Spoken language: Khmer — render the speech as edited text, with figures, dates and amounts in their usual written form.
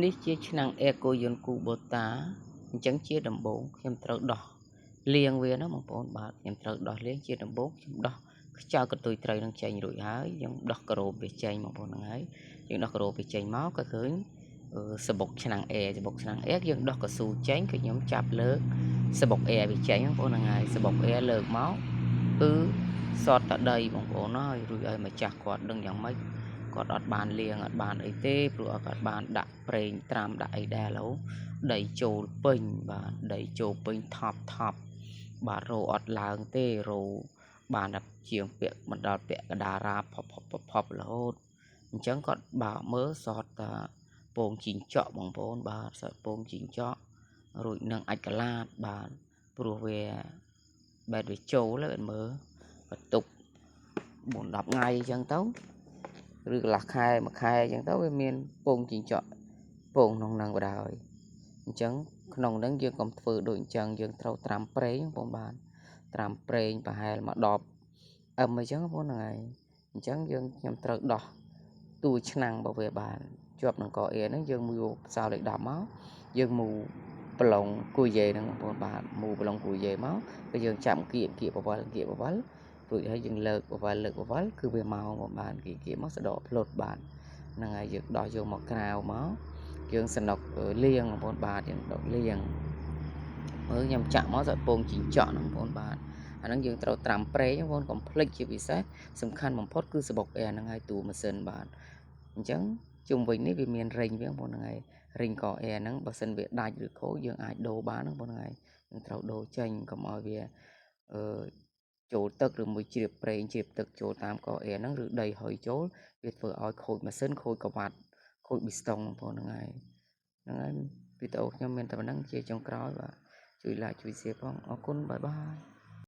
នេះជាឆ្នាំងអេកូយន្តគូបូតាអញ្ចឹងជាដំបូងខ្ញុំត្រូវដោះលាងវាណាបងប្អូនបាទខ្ញុំត្រូវដោះលាងជាដំបូងខ្ញុំដោះខ្ចៅកន្ទុយត្រីនឹងចេញរួចហើយយើងដោះការ៉ូវាចេញបងប្អូនហ្នឹងហើយយើងដោះការ៉ូវាចេញមកក៏ឃើញសបុកឆ្នាំងអេយើងដោះកស៊ូចេញគឺខ្ញុំចាប់លើកសបុកអេវាចេញបងប្អូនហ្នឹងហើយសបុកអេលើកមកគឺសតតដីបងប្អូនហើយរួចឲ្យម្ចាស់គាត់ដឹងយ៉ាងម៉េចគាត់អត់បានលាងអត់បានអីទេព្រោះគាត់បានដាក់ប្រេងត្រាំដាក់អីដែរឡូវដីចូលពេញបាទដីចូលពេញថប់បាទរោអត់ឡើងទេរោបានតែជាងពាក់មិនដល់ពាក់កដារាផប់រហូតអញ្ចឹងគាត់បើមើលសតតាពងជីងចក់បងប្អូនបាទសតពងជីងចក់រួចនឹងអាចកឡាតបាទព្រោះវាបែបវាចូលហើយមើលបន្ទុក4-10ថ្ងៃអញ្ចឹងទៅឬកន្លះខែ1ខែអញ្ចឹងទៅវាមានពងជីងចក់ពងក្នុងហ្នឹងបណ្ដោយអញ្ចឹងក្នុងហ្នឹងយើងកុំធ្វើដូចអញ្ចឹងយើងត្រូវត្រាំប្រេងបងបាទត្រាំប្រេងប្រហែលមក10អឹមអញ្ចឹងបងហ្នឹងហើយអញ្ចឹងខ្ញុំត្រូវដោះទួយឆ្នាំងរបស់វាបានជាប់នឹងកអេហ្នឹងយើងមើលផ្សោលេខ10មកយើងមូប្រឡងគួយយេហ្នឹងបងប្អូនបាទមូប្រឡងគួយយេមកគឺយើងចាំគៀកបវលរួចហើយយើងលើកបវលគឺវាមកបងបាទគៀកមកសដកផ្លុតបាទហ្នឹងហើយយើងដោះយកមកក្រៅមកយើងសនុកលាងបងប្អូនបាទយើងដុតលាងមើលខ្ញុំចាក់មកសត្វពងជីងចក់ហ្នឹងបងប្អូនបាទអាហ្នឹងយើងត្រូវត្រាំប្រេងបងប្អូនកុំភ្លេចជាពិសេសសំខាន់បំផុតគឺសបុកអែហ្នឹងហើយទូម៉ាស៊ីនបាទអញ្ចឹងជុំវិញនេះវាមានរេញវាបងប្អូនហ្នឹងហើយរេញកអែហ្នឹងបើសិនវាដាច់ឬខូចយើងអាចដូរបានបងប្អូនហ្នឹងហើយយើងត្រូវដូរចេញកុំឲ្យវាចូលទឹកឬមួយជ្រាបប្រេងជ្រាបទឹកចូលតាមកអែហ្នឹងឬដីហុយចូលវាធ្វើឲ្យខូចម៉ាស៊ីនខូចក្បាត់ខូចប៊ីស្តុងបងប្អូនហ្នឹងហើយវីដេអូខ្ញុំមានតែប៉ុណ្្នឹងជាចុងក្រោយបាទជួយ like ជួយ share ផងអរគុណបាយបាយ